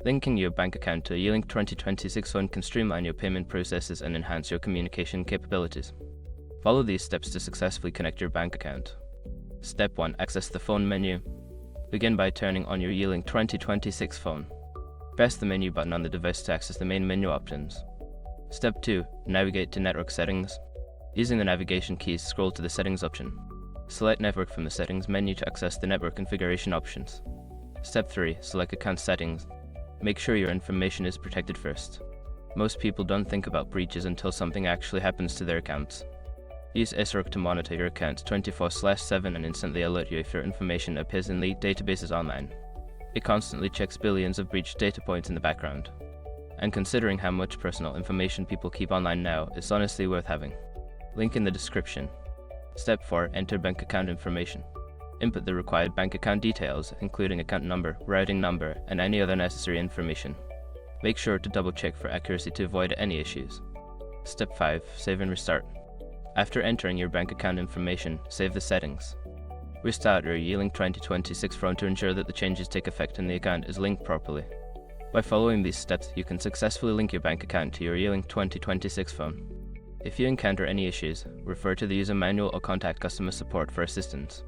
Linking your bank account to a Yealink 2026 phone can streamline your payment processes and enhance your communication capabilities. Follow these steps to successfully connect your bank account. Step 1. Access the phone menu. Begin by turning on your Yealink 2026 phone. Press the menu button on the device to access the main menu options. Step 2. Navigate to Network Settings. Using the navigation keys, scroll to the Settings option. Select Network from the Settings menu to access the network configuration options. Step 3. Select Account Settings. Make sure your information is protected first. Most people don't think about breaches until something actually happens to their accounts. Use SROC to monitor your account 24/7 and instantly alert you if your information appears in leaked databases online. It constantly checks billions of breached data points in the background. And considering how much personal information people keep online now, it's honestly worth having. Link in the description. Step 4. Enter bank account information. Input the required bank account details, including account number, routing number, and any other necessary information. Make sure to double check for accuracy to avoid any issues. Step 5. Save and restart. After entering your bank account information, save the settings. Restart your Yealink 2026 phone to ensure that the changes take effect and the account is linked properly. By following these steps, you can successfully link your bank account to your Yealink 2026 phone. If you encounter any issues, refer to the user manual or contact customer support for assistance.